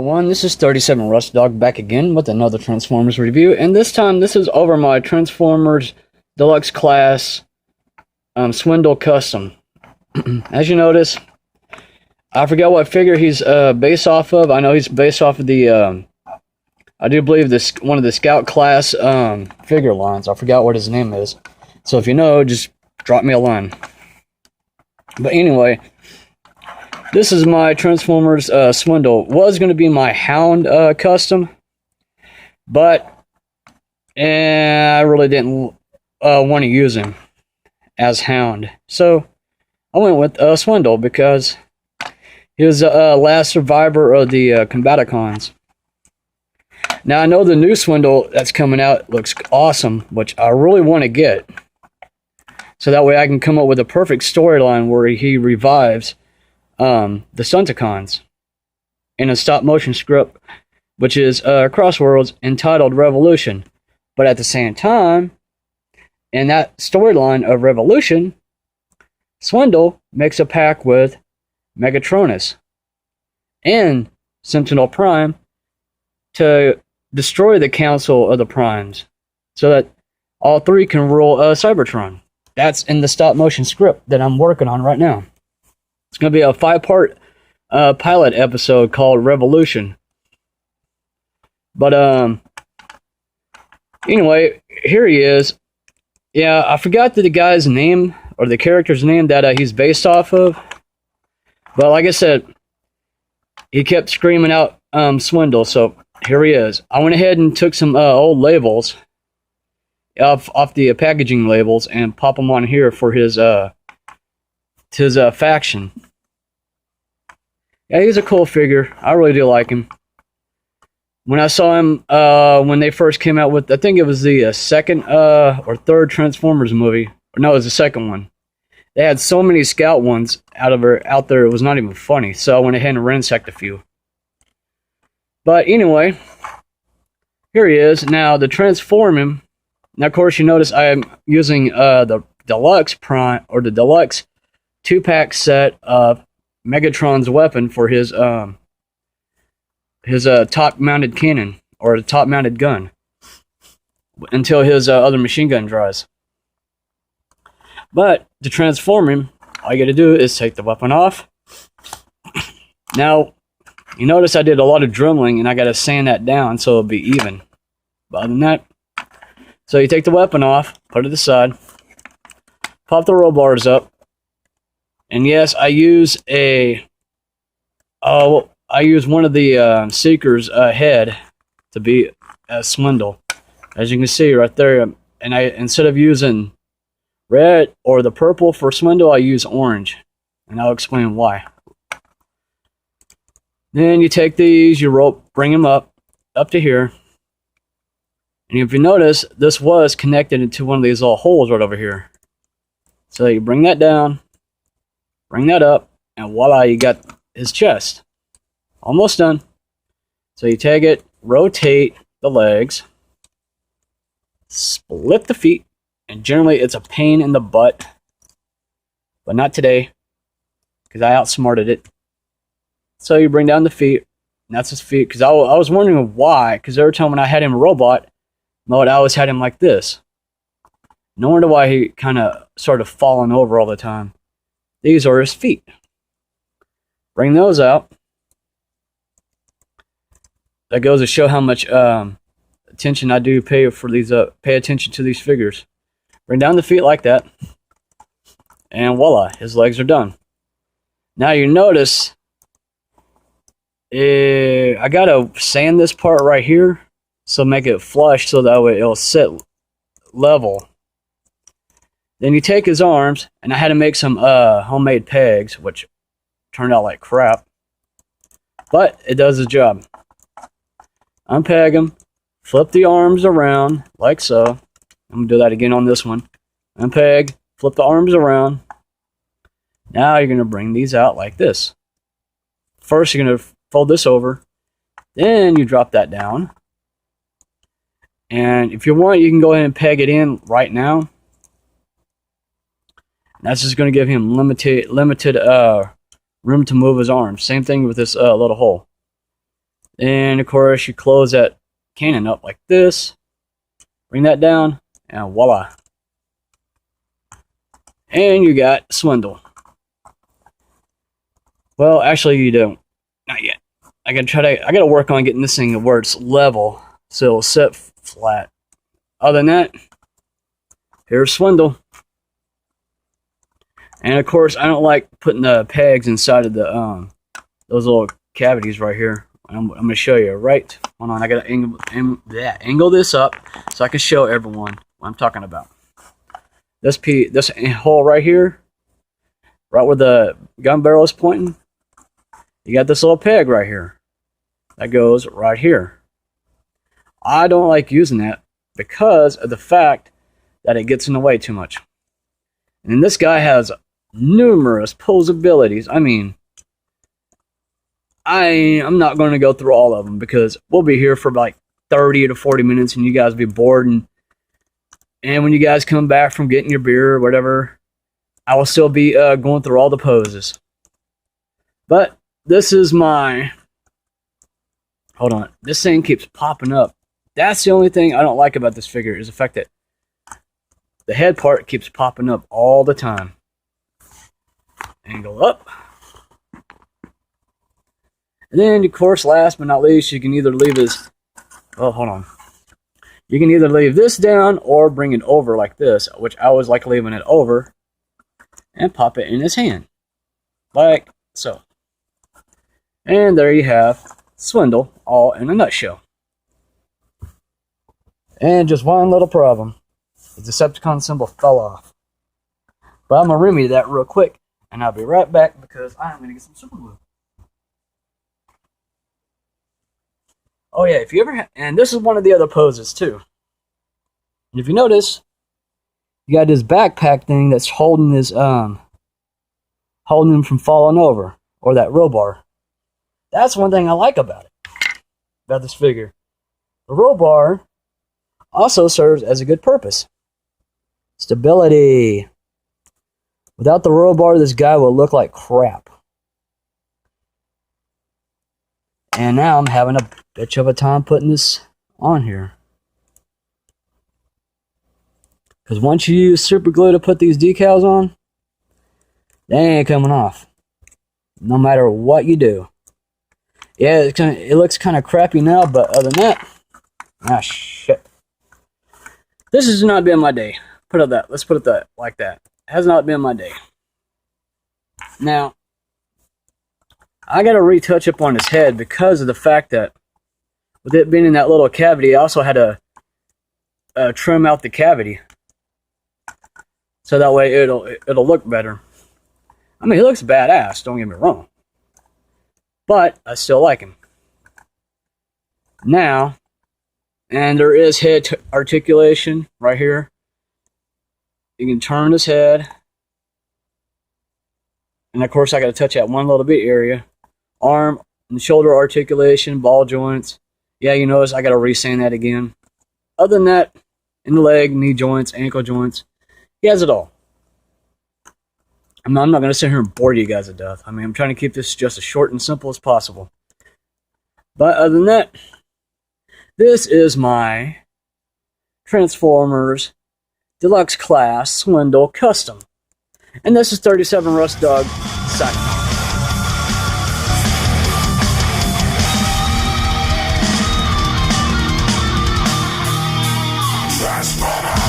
everyone, this is 37 Rust Dog back again with another Transformers review, and this time this is over my Transformers Deluxe Class Swindle Custom. As you notice, I forgot what figure he's based off of. I know he's based off of the, I do believe this one of the Scout Class figure lines. I forgot what his name is. So if you know, just drop me a line. But anyway, this is my Transformers Swindle. Was going to be my Hound custom, but I really didn't want to use him as Hound. So I went with Swindle because he was the last survivor of the Combaticons. Now I know the new Swindle that's coming out looks awesome, which I really want to get. So that way I can come up with a perfect storyline where he revives the Stunticons in a stop-motion script, which is Crossworlds entitled Revolution. But at the same time, in that storyline of Revolution, Swindle makes a pact with Megatronus and Sentinel Prime to destroy the Council of the Primes so that all three can rule Cybertron. That's in the stop-motion script that I'm working on right now. It's going to be a 5-part pilot episode called Revolution. But, anyway, here he is. Yeah, I forgot the guy's name, or the character's name that he's based off of. But like I said, he kept screaming out Swindle, so here he is. I went ahead and took some old labels off the packaging labels and pop them on here for his faction. Yeah, he's a cool figure. I really do like him. When I saw him when they first came out with, I think it was the second or third Transformers movie. Or no, it was the second one. They had so many Scout ones out there, it was not even funny. So I went ahead and ransacked a few. But anyway, here he is. Now, to transform him, now of course you notice I am using the Deluxe Prime, or the Deluxe 2-pack set of Megatron's weapon for his top-mounted cannon, or the top-mounted gun, until his other machine gun dries. But to transform him, all you gotta do is take the weapon off. Now, you notice I did a lot of dribbling, and I gotta sand that down so it'll be even. But other than that, so you take the weapon off, put it aside, pop the roll bars up, and yes, I use one of the Seeker's head to be a Swindle, as you can see right there. And instead of using red or the purple for Swindle, I use orange, and I'll explain why. Then you take these, you bring them up to here, and if you notice, this was connected into one of these little holes right over here. So you bring that down, bring that up, and voila, you got his chest. Almost done. So you take it, rotate the legs, split the feet, and generally it's a pain in the butt, but not today, because I outsmarted it. So you bring down the feet, and that's his feet, because I was wondering why, because every time when I had him robot mode, I always had him like this. No wonder why he kind of sort of falling over all the time. These are his feet. Bring those out. That goes to show how much attention I do pay for these. Pay attention to these figures. Bring down the feet like that, and voila, his legs are done. Now you notice I gotta sand this part right here, so make it flush, so that way it'll sit level. Then you take his arms, and I had to make some homemade pegs, which turned out like crap, but it does the job. Unpeg them, flip the arms around like so. I'm gonna do that again on this one. Unpeg, flip the arms around. Now you're gonna bring these out like this. First, you're gonna fold this over, then you drop that down. And if you want, you can go ahead and peg it in right now. That's just going to give him limited room to move his arms. Same thing with this little hole. And of course, you close that cannon up like this, bring that down, and voila. And you got Swindle. Well, actually, you don't. Not yet. I gotta work on getting this thing where it's level, so it'll sit flat. Other than that, here's Swindle. And of course, I don't like putting the pegs inside of the those little cavities right here. I'm going to show you right. Hold on, I got to angle this up so I can show everyone what I'm talking about. This hole right here, right where the gun barrel is pointing, you got this little peg right here that goes right here. I don't like using that because of the fact that it gets in the way too much. And this guy has numerous posabilities. I mean, I'm not going to go through all of them because we'll be here for like 30 to 40 minutes and you guys will be bored. And when you guys come back from getting your beer or whatever, I will still be going through all the poses. But this is my... Hold on. This thing keeps popping up. That's the only thing I don't like about this figure is the fact that the head part keeps popping up all the time. Angle up. And then, of course, last but not least, you can either leave this... Oh, hold on. You can either leave this down or bring it over like this, which I always like leaving it over, and pop it in his hand. Like so. And there you have Swindle, all in a nutshell. And just one little problem. The Decepticon symbol fell off. But I'm going to remedy that real quick, and I'll be right back because I'm going to get some super glue. Oh yeah, if you ever and this is one of the other poses too. And if you notice, you got this backpack thing that's holding his holding him from falling over, or that row bar. That's one thing I like about it, about this figure. The row bar also serves as a good purpose. Stability. Without the row bar, this guy will look like crap. And now I'm having a bitch of a time putting this on here. Because once you use super glue to put these decals on, they ain't coming off. No matter what you do. Yeah, it looks kind of crappy now, but other than that, shit. This has not been my day. Let's put it like that. It has not been my day. Now, I got to retouch up on his head because of the fact that with it being in that little cavity, I also had to trim out the cavity. So that way it'll look better. I mean, he looks badass, don't get me wrong. But I still like him. Now, and there is head articulation right here. You can turn his head. And of course I got to touch that one little bit area. Arm and shoulder articulation, ball joints. Yeah, you notice I got to re-sand that again. Other than that, in the leg, knee joints, ankle joints, he has it all. I'm not going to sit here and bore you guys to death. I mean, I'm trying to keep this just as short and simple as possible. But other than that, this is my Transformers Deluxe Class Swindle Custom. And this is 37 Rust Dog signing off. Transformers!